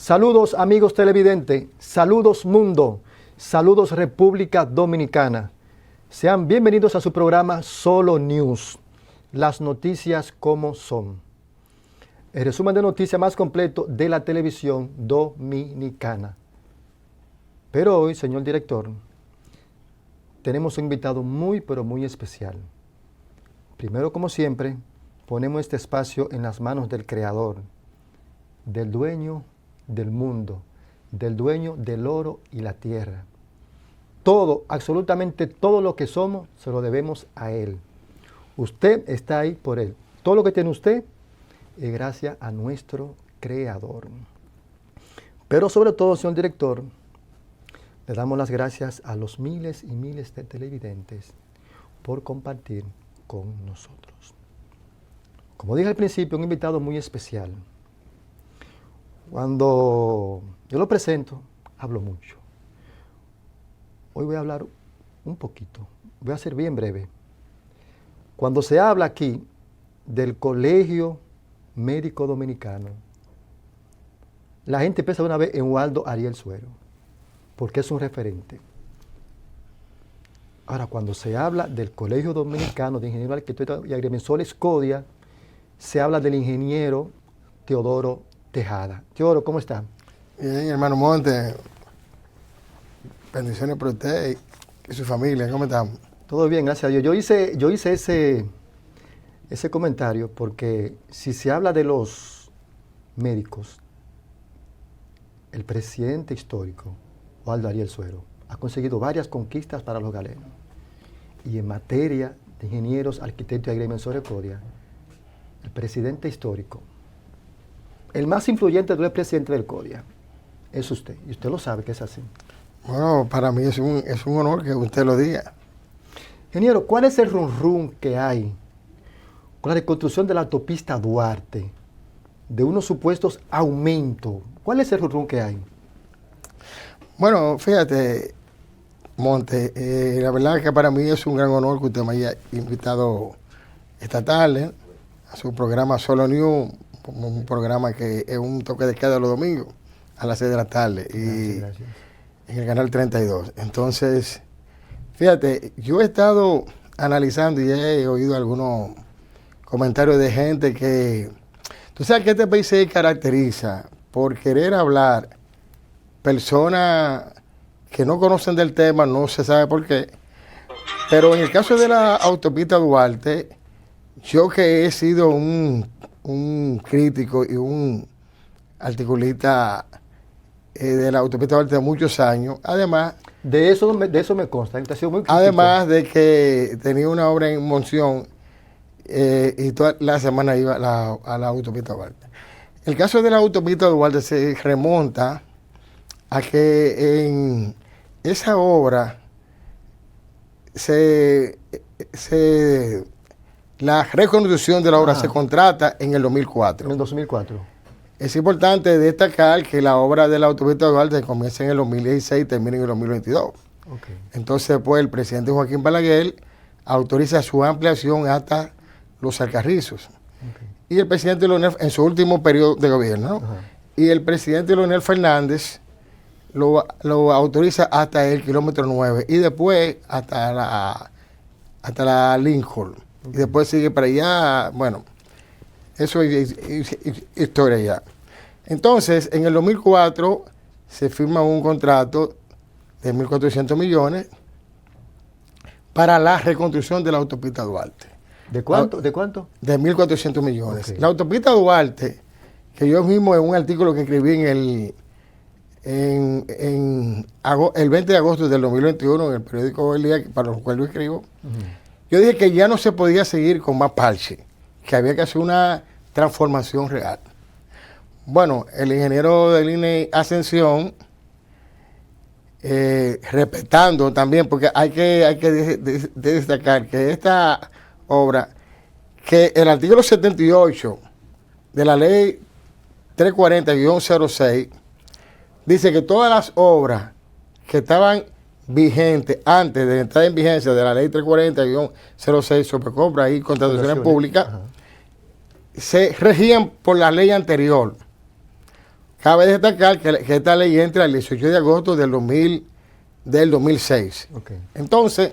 Saludos amigos televidentes, saludos mundo, saludos República Dominicana. Sean bienvenidos a su programa Solo News, las noticias como son. El resumen de noticias más completo de la televisión dominicana. Pero hoy, señor director, tenemos un invitado muy pero muy especial. Primero, como siempre, ponemos este espacio en las manos del Creador, del dueño del mundo, del dueño del oro y la tierra. Todo, absolutamente todo lo que somos, se lo debemos a Él. Usted está ahí por Él. Todo lo que tiene usted es gracias a nuestro Creador. Pero sobre todo, señor director, le damos las gracias a los miles y miles de televidentes por compartir con nosotros. Como dije al principio, un invitado muy especial. Cuando yo lo presento, hablo mucho. Hoy voy a hablar un poquito, voy a ser bien breve. Cuando se habla aquí del Colegio Médico Dominicano, la gente piensa una vez en Waldo Ariel Suero, porque es un referente. Ahora, cuando se habla del Colegio Dominicano de Ingenieros, Arquitectos y Agrimensores CODIA, se habla del ingeniero Teodoro Tejada. Teodoro, ¿cómo está? Bien, hermano Monte. Bendiciones para usted y su familia. ¿Cómo estamos? Todo bien, gracias a Dios. Yo hice ese comentario porque si se habla de los médicos, el presidente histórico, Waldo Ariel Suero, ha conseguido varias conquistas para los galenos. Y en materia de ingenieros, arquitectos y agrimensores CODIA, el presidente histórico, el más influyente del presidente del CODIA, es usted. Y usted lo sabe que es así. Bueno, para mí es un honor que usted lo diga. Ingeniero, ¿cuál es el run que hay con la reconstrucción de la autopista Duarte, de unos supuestos aumentos? ¿Cuál es el run que hay? Bueno, fíjate, Monte, la verdad es que para mí es un gran honor que usted me haya invitado esta tarde a su programa Solo News, un programa que es un toque de queda los domingos a las 6 de la tarde y Gracias. En el canal 32. Entonces, fíjate, yo he estado analizando y he oído algunos comentarios de gente que, tú sabes que este país se caracteriza por querer hablar personas que no conocen del tema, no se sabe por qué, pero en el caso de la autopista Duarte, yo que he sido un crítico y un articulista de la autopista Duarte de muchos años, además De eso me consta, usted ha sido muy crítico. Además de que tenía una obra en Monción y toda la semana iba a la autopista Duarte. El caso de la autopista Duarte se remonta a que en esa obra la reconstrucción de la obra se contrata en el 2004. En el 2004. Es importante destacar que la obra de la autopista Duarte comienza en el 2016 y termina en el 2022. Okay. Entonces, pues, el presidente Joaquín Balaguer autoriza su ampliación hasta Los Alcarrizos. Okay. Y el presidente Leonel, en su último periodo de gobierno, ¿no? Y el presidente Leonel Fernández lo autoriza hasta el kilómetro 9 y después hasta la Lincoln. Okay. Y después sigue para allá, bueno, eso es historia ya. Entonces, en el 2004 se firma un contrato de 1.400 millones para la reconstrucción de la autopista Duarte. ¿De cuánto? ¿De cuánto? De 1.400 millones. Okay. La autopista Duarte, que yo mismo en un artículo que escribí el 20 de agosto del 2021 en el periódico El Día, para lo cual lo escribo, yo dije que ya no se podía seguir con más parche, que había que hacer una transformación real. Bueno, el ingeniero del INE Ascensión, respetando también, porque hay que destacar que esta obra, que el artículo 78 de la ley 340-06, dice que todas las obras que estaban vigentes antes de entrar en vigencia de la ley 340-06 sobre compra y contrataciones públicas, se regían por la ley anterior. Cabe destacar que esta ley entra el 18 de agosto del 2006. Okay. Entonces,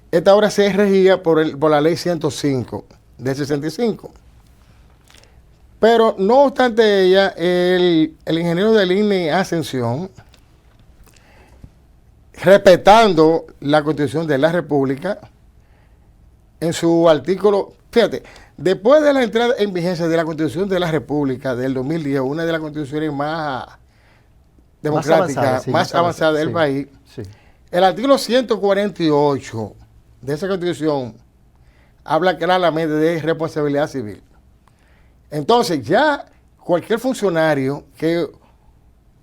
esta obra se regía por la ley 105 de 65. Pero no obstante ella, el ingeniero del INE Ascensión, respetando la Constitución de la República, en su artículo, fíjate, después de la entrada en vigencia de la Constitución de la República del 2010, una de las constituciones más democráticas, más avanzadas del país, el artículo 148 de esa Constitución habla claramente de responsabilidad civil. Entonces, ya cualquier funcionario que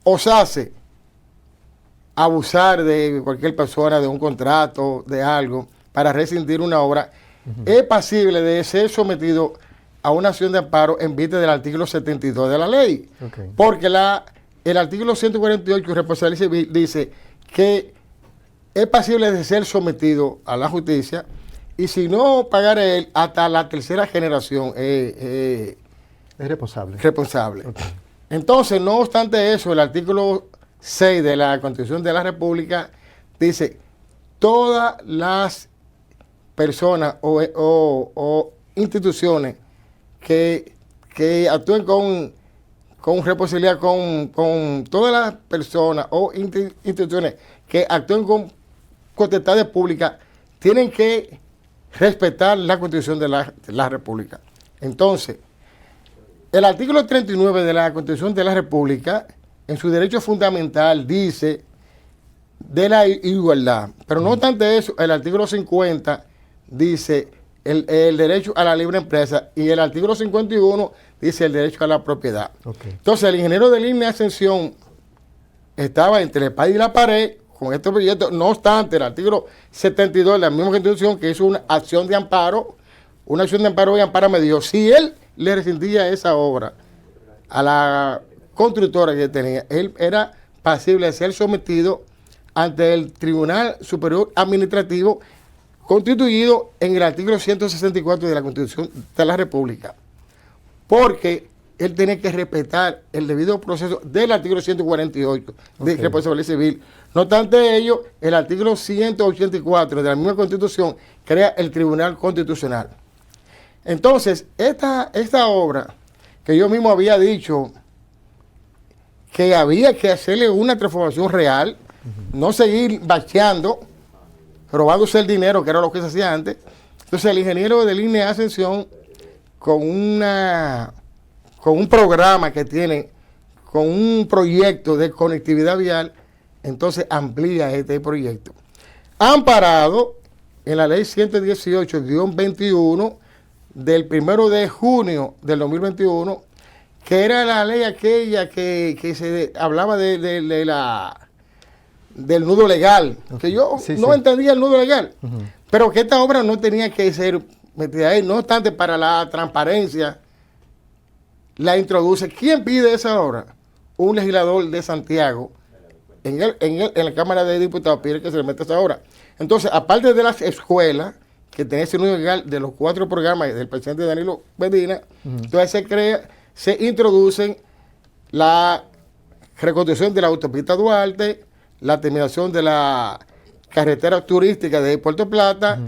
osase abusar de cualquier persona, de un contrato, de algo, para rescindir una obra, es pasible de ser sometido a una acción de amparo en vista del artículo 72 de la ley. Okay. Porque el artículo 148 de responsabilidad civil dice que es pasible de ser sometido a la justicia y si no pagara él, hasta la tercera generación es responsable. Okay. Entonces, no obstante eso, el artículo 6 de la Constitución de la República dice todas las personas o instituciones que actúen con responsabilidad, con todas las personas o instituciones que actúen con potestades públicas, tienen que respetar la Constitución de la República. Entonces, el artículo 39 de la Constitución de la República, en su derecho fundamental, dice de la igualdad. Pero no obstante eso, el artículo 50 dice el derecho a la libre empresa y el artículo 51 dice el derecho a la propiedad. Okay. Entonces, el ingeniero del INE Ascensión estaba entre la espada y la pared con estos proyectos. No obstante, el artículo 72 de la misma Constitución, que hizo una acción de amparo y amparo me dijo, si él le rescindía esa obra a la constructora que tenía, él era pasible de ser sometido ante el Tribunal Superior Administrativo constituido en el artículo 164 de la Constitución de la República, porque él tiene que respetar el debido proceso del artículo 148 de responsabilidad civil. No obstante ello, el artículo 184 de la misma Constitución crea el Tribunal Constitucional. Entonces, esta obra que yo mismo había dicho que había que hacerle una transformación real, no seguir bacheando, robándose el dinero, que era lo que se hacía antes. Entonces, el ingeniero del INE Ascensión, con un programa que tiene, con un proyecto de conectividad vial, entonces amplía este proyecto. Amparado en la ley 118-21 del 1 de junio del 2021, que era la ley aquella que se hablaba del nudo legal, que yo no entendía el nudo legal, pero que esta obra no tenía que ser metida ahí. No obstante, para la transparencia, la introduce. ¿Quién pide esa obra? Un legislador de Santiago, en la Cámara de Diputados, pide que se le meta esa obra. Entonces, aparte de las escuelas, que tenía ese nudo legal de los 4 programas del presidente Danilo Medina, entonces se introducen la reconstrucción de la autopista Duarte, la terminación de la carretera turística de Puerto Plata,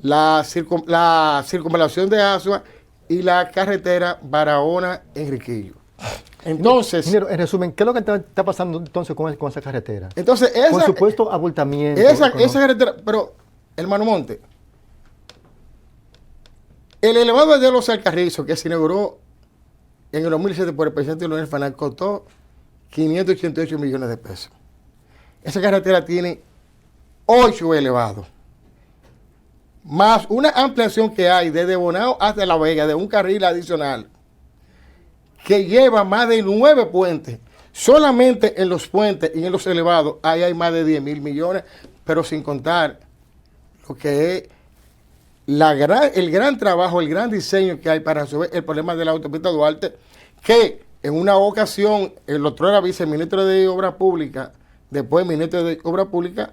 la circunvalación de Asua y la carretera Barahona-Enriquillo. Entonces, en resumen, ¿qué es lo que está pasando entonces con esa carretera? Entonces, con supuesto abultamiento. Esa carretera, pero, hermano Monte, el elevado de los Alcarrizos que se inauguró en el 2007 por el presidente Leonel Fernández costó 588 millones de pesos. Esa carretera tiene 8 elevados, más una ampliación que hay desde Bonao hasta La Vega de un carril adicional que lleva más de 9 puentes. Solamente en los puentes y en los elevados ahí hay más de 10.000 millones, pero sin contar lo que es el gran trabajo, el gran diseño que hay para resolver el problema de la autopista Duarte, que en una ocasión el otro era viceministro de Obras Públicas, después ministro de Obras Públicas,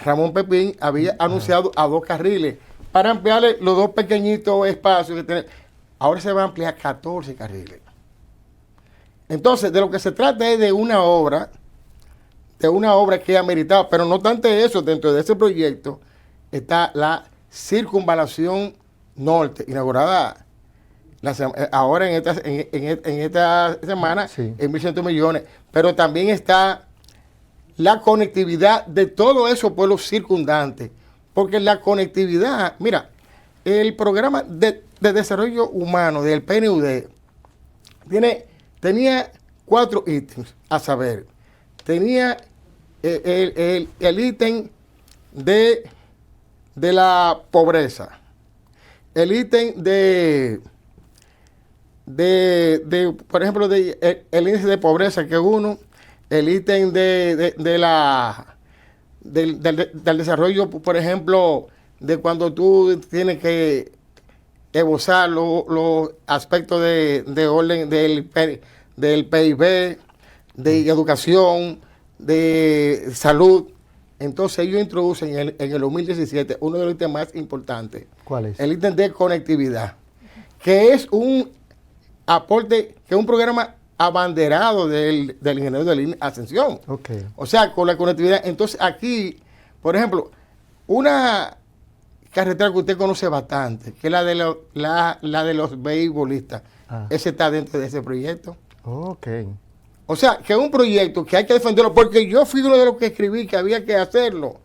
Ramón Pepín, había anunciado a 2 carriles para ampliarle los 2 pequeñitos espacios que tiene. Ahora se va a ampliar 14 carriles. Entonces, de lo que se trata es de una obra que ha meritado, pero no obstante eso, dentro de ese proyecto está la circunvalación norte, inaugurada ahora en esta semana, Sí. en 1.100 millones, pero también está la conectividad de todos esos pueblos circundantes, porque la conectividad, mira, el programa de desarrollo humano del PNUD tenía 4 ítems, a saber, tenía el ítem de la pobreza, el ítem por ejemplo, el índice de pobreza que es uno, el ítem del desarrollo, por ejemplo, de cuando tú tienes que esbozar los aspectos de orden del PIB, de educación, de salud. Entonces ellos introducen en el 2017 uno de los ítems más importantes. ¿Cuál es? El ítem de conectividad, que es un aporte, que es un programa abanderado del ingeniero de Línea Ascensión. Okay. O sea, con la conectividad. Entonces aquí, por ejemplo, una carretera que usted conoce bastante, que es la de los beisbolistas, ese está dentro de ese proyecto. Ok. O sea, que es un proyecto que hay que defenderlo, porque yo fui uno de los que escribí que había que hacerlo.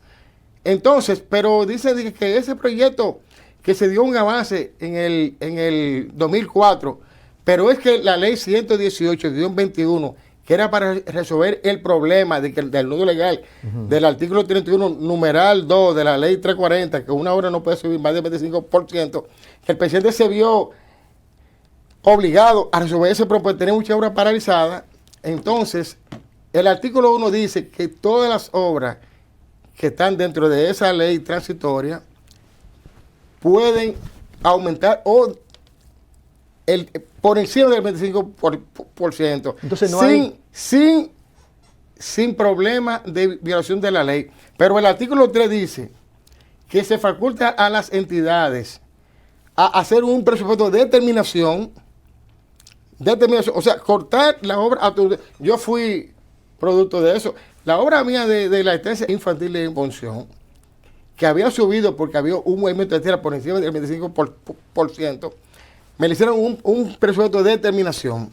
Entonces, pero dice que ese proyecto que se dio un avance en el 2004, pero es que la ley 118-21, que era para resolver el problema del nudo legal, del artículo 31, numeral 2 de la ley 340, que una hora no puede subir más del 25%, que el presidente se vio obligado a resolver ese problema, porque tenía mucha obra paralizada. Entonces, el artículo 1 dice que todas las obras que están dentro de esa ley transitoria pueden aumentar por encima del 25%. Entonces sin problema de violación de la ley. Pero el artículo 3 dice que se faculta a las entidades a hacer un presupuesto de determinación, o sea, cortar la obra. Yo fui producto de eso. La obra mía de la estancia infantil de Ponción, que había subido porque había un movimiento de tierra por encima del 25%, me le hicieron un presupuesto de determinación.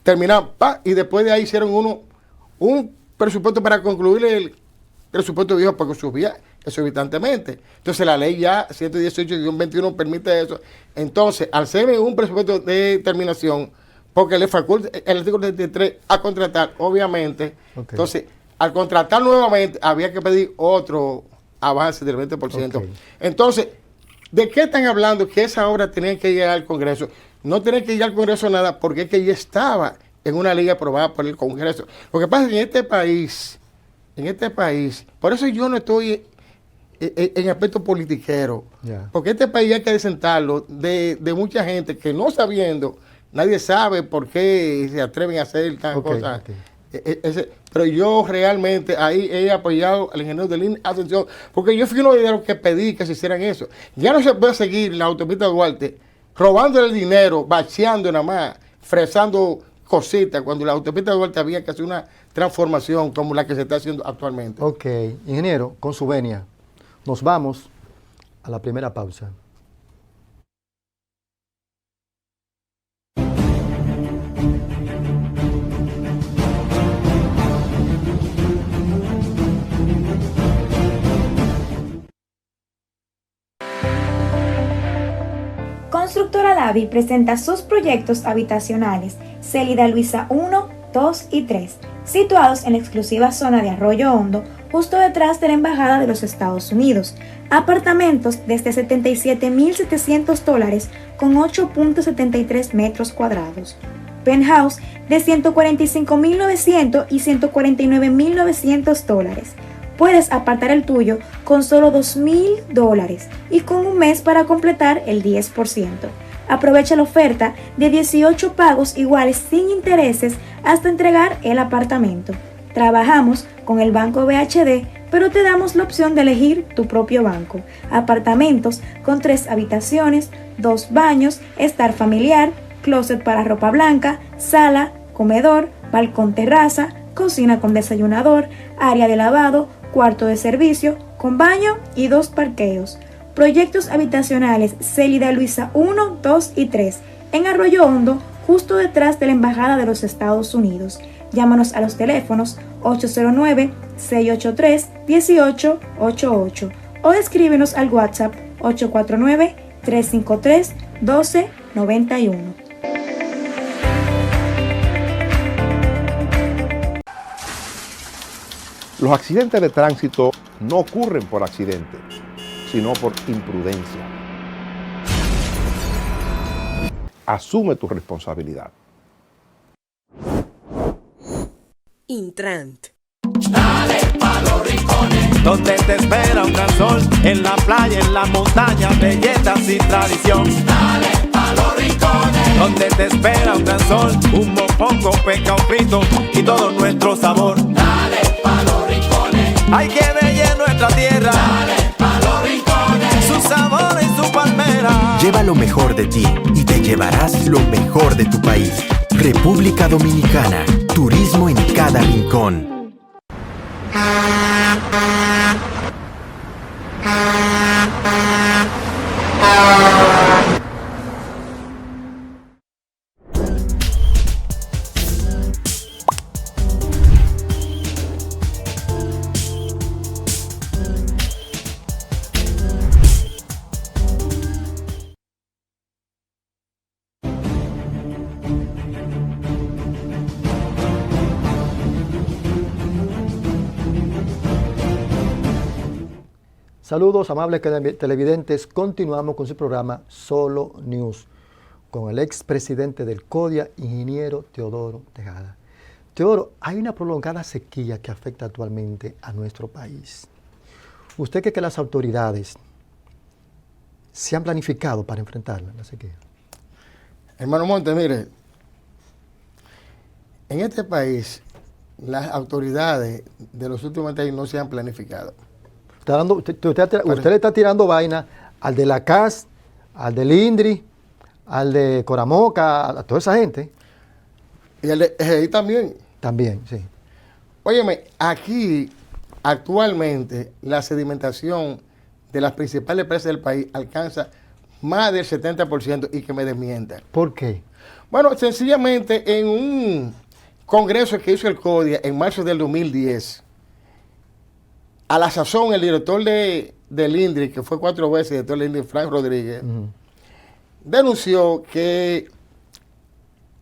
Terminaron, y después de ahí hicieron un presupuesto para concluir el presupuesto viejo, porque subía exorbitantemente. Entonces la ley ya 118-21 permite eso. Entonces, al ser un presupuesto de determinación, porque le faculta el artículo 33 a contratar, obviamente, entonces, al contratar nuevamente, había que pedir otro avance del 20%. Entonces, ¿de qué están hablando? Que esa obra tenía que llegar al Congreso. No tenía que llegar al Congreso nada, porque es que ya estaba en una ley aprobada por el Congreso. Lo que pasa es que en este país, por eso yo no estoy en aspecto politiquero, porque este país hay que desentarlo de mucha gente que no sabiendo, nadie sabe por qué se atreven a hacer tal cosa. Pero yo realmente ahí he apoyado al ingeniero de Línea Ascensión, porque yo fui uno de los que pedí que se hicieran eso. Ya no se puede seguir la autopista Duarte robando el dinero, bacheando nada más, fresando cositas, cuando la autopista Duarte había que hacer una transformación como la que se está haciendo actualmente. Ok, ingeniero, con su venia, nos vamos a la primera pausa. Constructora Davi presenta sus proyectos habitacionales Célida Luisa 1, 2 y 3, situados en la exclusiva zona de Arroyo Hondo, justo detrás de la Embajada de los Estados Unidos. Apartamentos desde $77,700 con 8.73 metros cuadrados. Penthouse de $145,900 y $149,900. Puedes apartar el tuyo con solo $2,000 y con un mes para completar el 10%. Aprovecha la oferta de 18 pagos iguales sin intereses hasta entregar el apartamento. Trabajamos con el Banco BHD, pero te damos la opción de elegir tu propio banco. Apartamentos con 3 habitaciones, 2 baños, estar familiar, closet para ropa blanca, sala, comedor, balcón terraza, cocina con desayunador, área de lavado, cuarto de servicio, con baño y 2 parqueos. Proyectos habitacionales Célida Luisa 1, 2 y 3, en Arroyo Hondo, justo detrás de la Embajada de los Estados Unidos. Llámanos a los teléfonos 809-683-1888 o escríbenos al WhatsApp 849-353-1291. Los accidentes de tránsito no ocurren por accidente, sino por imprudencia. Asume tu responsabilidad. Intrant. Dale pa' los rincones, donde te espera un gran sol, en la playa, en la montaña, belletas y tradición. Dale pa' los rincones, donde te espera un gran sol, un mopongo, peca, un frito y todo nuestro sabor. Dale pa' los rincones, hay que bella nuestra tierra. Dale pa' los rincones, su sabor y su palmera. Lleva lo mejor de ti y te llevarás lo mejor de tu país. República Dominicana, turismo en cada rincón. Saludos, amables televidentes. Continuamos con su programa Solo News con el expresidente del CODIA, ingeniero Teodoro Tejada. Teodoro, hay una prolongada sequía que afecta actualmente a nuestro país. ¿Usted cree que las autoridades se han planificado para enfrentar la sequía? Hermano Monte, mire, en este país las autoridades de los últimos años no se han planificado. Usted le está tirando vaina al de la CAS, al del INDRI, al de Coramoca, a toda esa gente. Y al de EGI también. También, sí. Óyeme, aquí actualmente la sedimentación de las principales presas del país alcanza más del 70% y que me desmientan. ¿Por qué? Bueno, sencillamente en un congreso que hizo el CODIA en marzo del 2010, a la sazón, el director del INDRI, que fue 4 veces director del INDRI, Frank Rodríguez, denunció que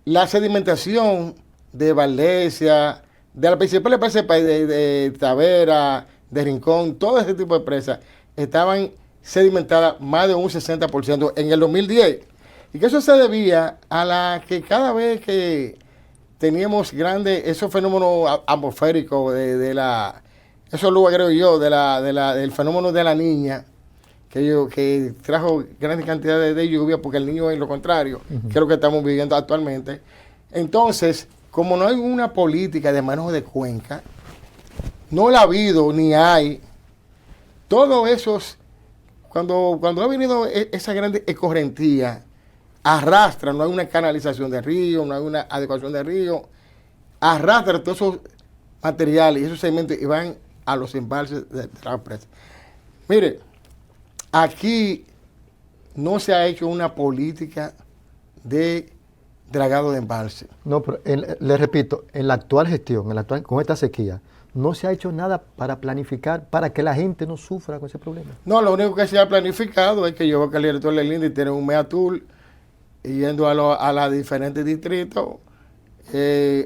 la sedimentación de Valdezia, de las principales presas del país, de Tavera, de Rincón, todo ese tipo de presas, estaban sedimentadas más de un 60% en el 2010. Y que eso se debía a la que cada vez que teníamos grandes, esos fenómenos atmosféricos eso luego creo yo, del fenómeno de la niña, que trajo grandes cantidades de lluvia, porque el niño es lo contrario, que es lo que estamos viviendo actualmente. Entonces, como no hay una política de manejo de cuenca, no la ha habido ni hay, todos esos, cuando ha venido esa gran escorrentía, arrastra, no hay una canalización de río, no hay una adecuación de río, arrastra todos esos materiales y esos sedimentos y van a los embalses de la presa. Mire, aquí no se ha hecho una política de dragado de embalse. No, pero le repito, en la actual gestión, con esta sequía, no se ha hecho nada para planificar, para que la gente no sufra con ese problema. No, lo único que se ha planificado es que yo veo que el director del INDRI tiene un mea tour yendo a los diferentes distritos,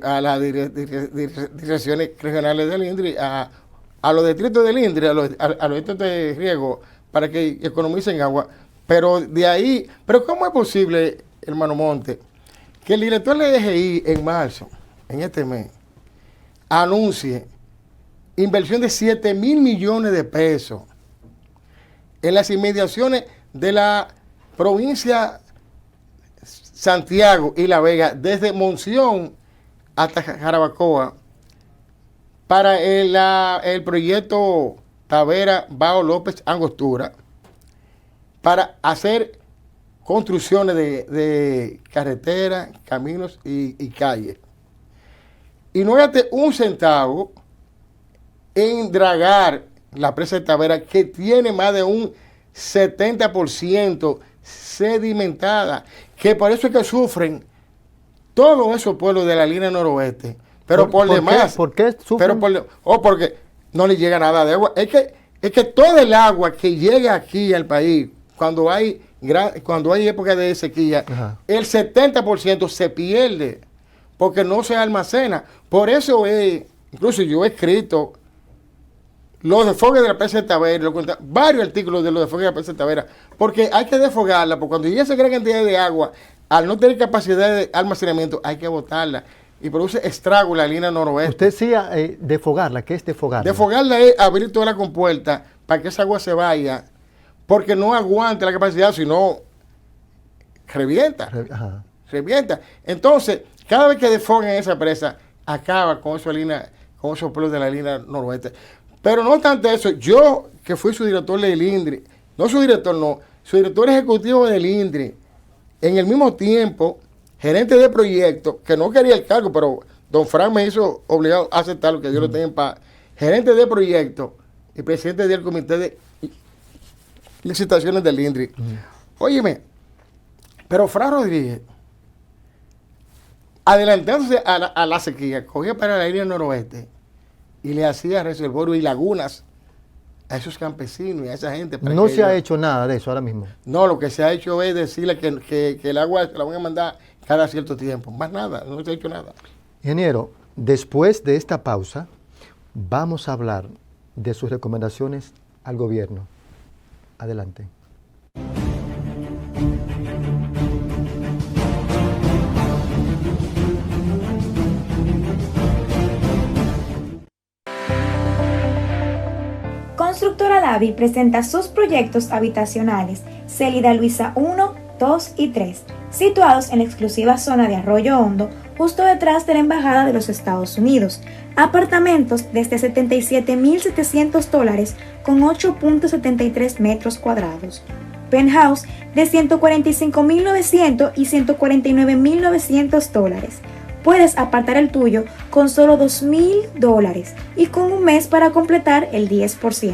a las direcciones regionales del INDRI, a los distritos del INDRI, a los distritos de riego, para que economicen agua. Pero de ahí, pero ¿cómo es posible, hermano Monte, que el director de EGI en marzo, en este mes, anuncie inversión de 7,000 millones de pesos en las inmediaciones de la provincia Santiago y La Vega, desde Monción hasta Jarabacoa, para el proyecto Tavera Bao López Angostura, para hacer construcciones de carreteras, caminos y calles. Y no gaste un centavo en dragar la presa de Tavera, que tiene más de un 70% sedimentada, que por eso es que sufren todos esos pueblos de la línea noroeste. Pero por demás. ¿Por qué sufren? Porque no le llega nada de agua. Es que todo el agua que llega aquí al país, cuando hay época de sequía, Ajá. el 70% se pierde porque no se almacena. Por eso incluso yo he escrito los desfogues de la presa de Tavera, varios artículos de los desfogues de la presa de Tavera, porque hay que desfogarla, porque cuando ya se gran cantidad de agua, al no tener capacidad de almacenamiento, hay que botarla y produce estrago en la línea noroeste. Usted decía defogarla. ¿Qué es defogarla? Defogarla es abrir toda la compuerta para que esa agua se vaya, porque no aguante la capacidad, sino revienta. Ajá. Revienta. Entonces, cada vez que defogan esa presa, acaba con esos pueblos de la línea noroeste. Pero no obstante eso, yo que fui su director del INDRI, su director ejecutivo del INDRI, en el mismo tiempo, gerente de proyecto, que no quería el cargo, pero don Frank me hizo obligado a aceptarlo, que Dios lo tenga en paz, gerente de proyecto y presidente del comité de licitaciones del INDRI. Óyeme, pero Frank Rodríguez, adelantándose a la sequía, cogía para la línea noroeste y le hacía reservorios y lagunas a esos campesinos y a esa gente. No se ha hecho nada de eso ahora mismo. No, lo que se ha hecho es decirle que el agua la van a mandar cada cierto tiempo. Más nada, no se ha hecho nada. Ingeniero, después de esta pausa, vamos a hablar de sus recomendaciones al gobierno. Adelante. Constructora Davi presenta sus proyectos habitacionales Célida Luisa 1, 2 y 3, situados en la exclusiva zona de Arroyo Hondo, justo detrás de la Embajada de los Estados Unidos. Apartamentos desde $77,700 con 8.73 metros cuadrados. Penthouse de $145,900 y $149,900. Puedes apartar el tuyo con solo $2,000 y con un mes para completar el 10%.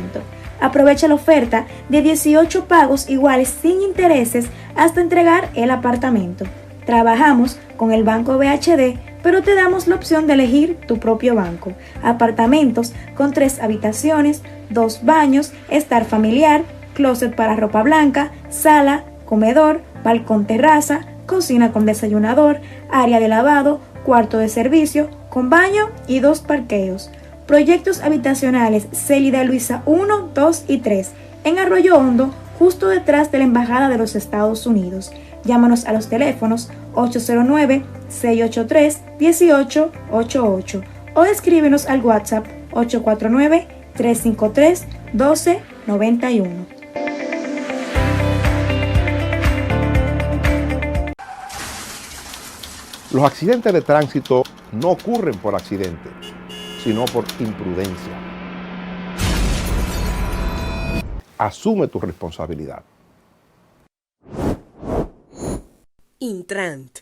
Aprovecha la oferta de 18 pagos iguales sin intereses hasta entregar el apartamento. Trabajamos con el banco BHD, pero te damos la opción de elegir tu propio banco. Apartamentos con 3 habitaciones, 2 baños, estar familiar, closet para ropa blanca, sala, comedor, balcón terraza, cocina con desayunador, área de lavado, cuarto de servicio, con baño y 2 parqueos. Proyectos habitacionales Célida Luisa 1, 2 y 3, en Arroyo Hondo, justo detrás de la Embajada de los Estados Unidos. Llámanos a los teléfonos 809-683-1888 o escríbenos al WhatsApp 849-353-1291. Los accidentes de tránsito no ocurren por accidente, sino por imprudencia. Asume tu responsabilidad. Intrant.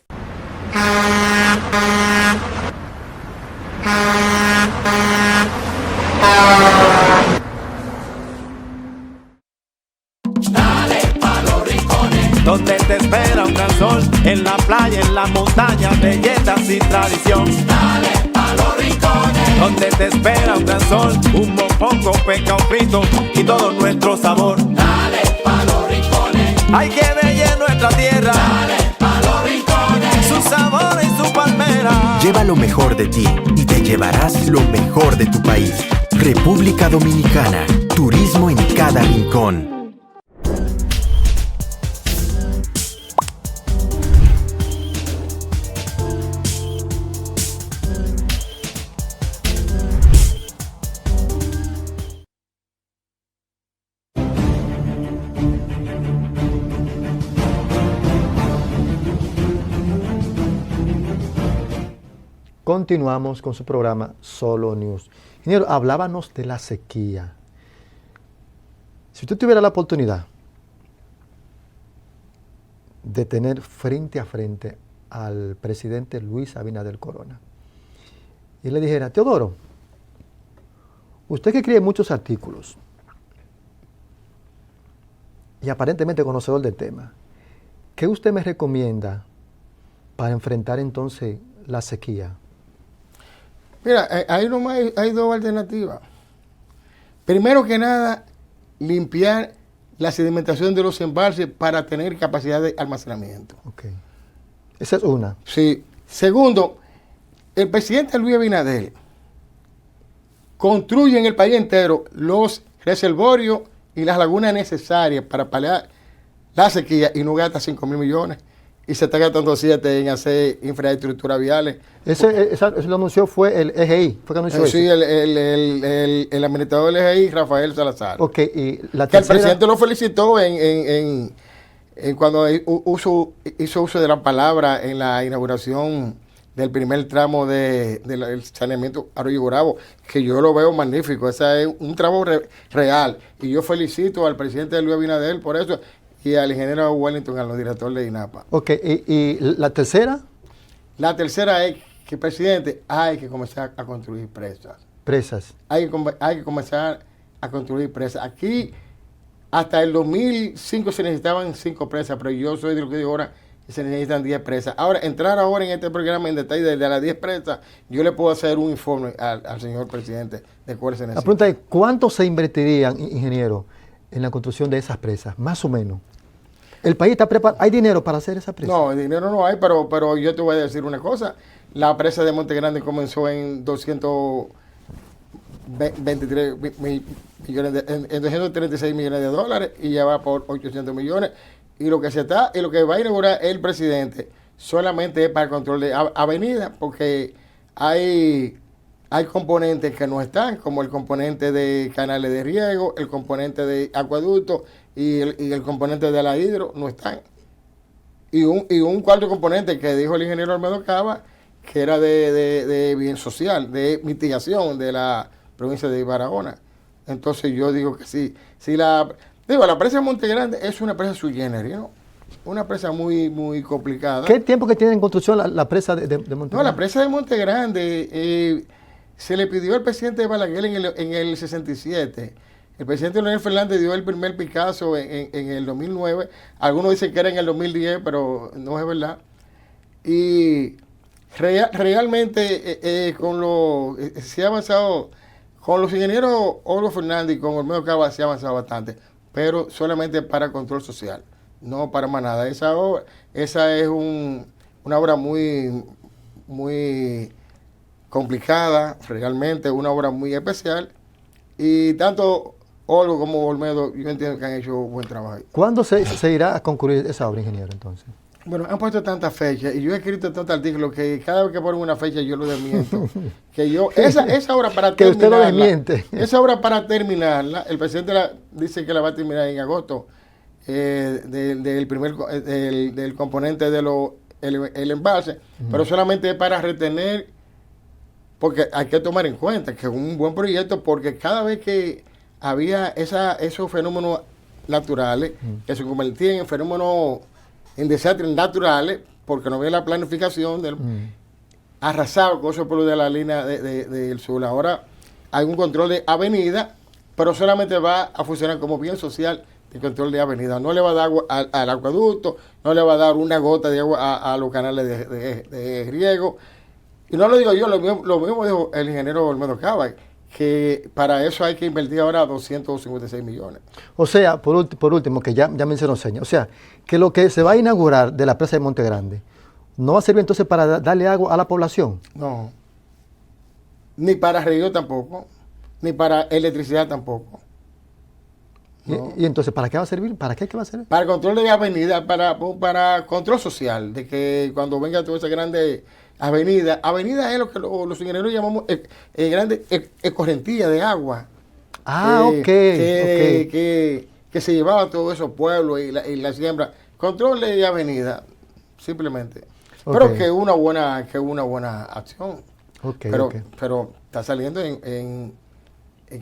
Donde te espera un gran sol, en la playa, en la montaña, belletas y tradición. Dale pa' los rincones. Donde te espera un gran sol, un mofongo, pescado frito y todo nuestro sabor. Dale pa' los rincones. Hay que bella nuestra tierra. Dale pa' los rincones. Su sabor y su palmera. Lleva lo mejor de ti y te llevarás lo mejor de tu país. República Dominicana. Turismo en cada rincón. Continuamos con su programa Solo News. Ingeniero, hablábamos de la sequía. Si usted tuviera la oportunidad de tener frente a frente al presidente Luis Abinader Corona y le dijera: Teodoro, usted que escribe muchos artículos y aparentemente conocedor del tema, ¿qué usted me recomienda para enfrentar entonces la sequía? Mira, ahí nomás hay dos alternativas. Primero que nada, limpiar la sedimentación de los embalses para tener capacidad de almacenamiento. Ok. Esa es una. Sí. Segundo, el presidente Luis Abinader construye en el país entero los reservorios y las lagunas necesarias para paliar la sequía y no gasta 5.000 millones y se está gastando 7 en hacer infraestructuras viales. Eso lo anunció fue el EGI. ¿Fue que anunció Sí, eso? el administrador del EGI, Rafael Salazar. Ok, y la Que el tercera... presidente lo felicitó cuando hizo uso de la palabra en la inauguración del primer tramo del saneamiento Arroyo Gurabo, que yo lo veo magnífico. Ese es un tramo real. Y yo felicito al presidente Luis Abinader por eso y al ingeniero Wellington, al director de INAPA. Ok, ¿y la tercera? La tercera es que, presidente, hay que comenzar a construir presas. Presas. Hay que comenzar a construir presas. Aquí, hasta el 2005 se necesitaban 5 presas, pero yo soy de lo que digo ahora que se necesitan 10 presas. Ahora, entrar ahora en este programa en detalle de las 10 presas, yo le puedo hacer un informe al señor presidente de cuáles se La necesitan. pregunta es, ¿cuánto se invertirían, ingeniero, en la construcción de esas presas? Más o menos. ¿El país está preparado? ¿Hay dinero para hacer esa presa? No, dinero no hay, pero yo te voy a decir una cosa. La presa de Monte Grande comenzó en 223 millones en 236 millones de dólares y ya va por 800 millones. Y lo que va a inaugurar el presidente solamente es para el control de avenidas, porque hay componentes que no están, como el componente de canales de riego, el componente de acueducto y el componente de la hidro no están. Y un cuarto componente que dijo el ingeniero Olmedo Cava, que era de bien social, de mitigación de la provincia de Barahona. Entonces yo digo que sí. La presa de Monte Grande es una presa sui generis, ¿no? Una presa muy, muy complicada. ¿Qué tiempo que tiene en construcción la presa de Monte Grande? No, la presa de Monte Grande se le pidió al presidente Balaguer en el 67. El presidente Leonel Fernández dio el primer Picasso en el 2009. Algunos dicen que era en el 2010, pero no es verdad. Y realmente se ha avanzado, con los ingenieros Olo Fernández y con Olmedo Cava se ha avanzado bastante, pero solamente para control social, no para más nada. Esa es una obra muy, muy complicada, realmente una obra muy especial, y tanto Olo como Olmedo, yo entiendo que han hecho buen trabajo. ¿Cuándo se irá a concluir esa obra, ingeniero, entonces? Bueno, han puesto tantas fechas y yo he escrito tantos artículos que cada vez que ponen una fecha yo lo desmiento. Esa obra para que usted lo terminarla, desmiente. Esa obra para terminarla, el presidente dice que la va a terminar en agosto del componente el embalse, pero solamente es para retener, porque hay que tomar en cuenta que es un buen proyecto, porque cada vez que había esos fenómenos naturales que se convertían en fenómenos, en desastres naturales, porque no había la planificación arrasado con esos pueblos de la línea del sur. Ahora hay un control de avenida, pero solamente va a funcionar como bien social el control de avenida. No le va a dar agua al acueducto, no le va a dar una gota de agua a los canales de riego. Y no lo digo yo, lo mismo dijo el ingeniero Olmedo Cava, que para eso hay que invertir ahora 256 millones. O sea, por último, que ya mencionó Seña, o sea, que lo que se va a inaugurar de la presa de Monte Grande no va a servir entonces para darle agua a la población. No. Ni para riego tampoco, ni para electricidad tampoco. No. ¿Y entonces para qué va a servir? ¿Para qué va a servir? Para el control de avenida, para control social, de que cuando venga toda esa grande avenida es lo que los ingenieros llamamos grande escorrentía de agua. Que se llevaba a todos esos pueblos y la siembra. Control de avenida, simplemente. Pero que es una buena acción. Pero está saliendo en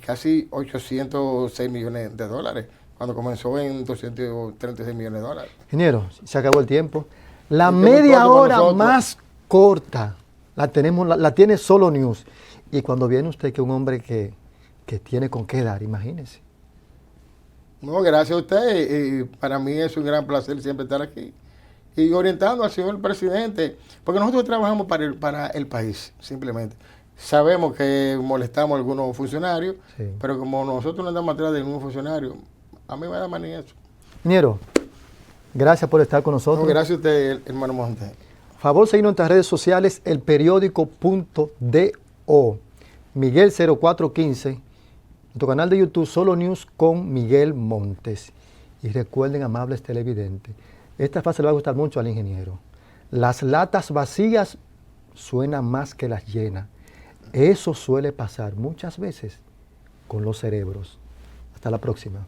casi 806 millones de dólares. cuando comenzó en 236 millones de dólares. Ingeniero, se acabó el tiempo. La El tiempo media corto para hora nosotros. más corta la tiene Solo News. Y cuando viene usted, que es un hombre que tiene con qué dar, imagínese. No, gracias a usted. Y para mí es un gran placer siempre estar aquí. Y orientando al señor presidente, porque nosotros trabajamos para el país, simplemente. Sabemos que molestamos a algunos funcionarios, Sí. pero como nosotros no andamos atrás de ningún funcionario, a mí me da más ni eso. Ingeniero, gracias por estar con nosotros. No, gracias a usted, hermano Monte. Favor seguirnos en nuestras redes sociales, elperiódico.do, Miguel 0415, nuestro canal de YouTube Solo News con Miguel Montes. Y recuerden, amables televidentes, esta frase le va a gustar mucho al ingeniero. Las latas vacías suenan más que las llenas. Eso suele pasar muchas veces con los cerebros. Hasta la próxima.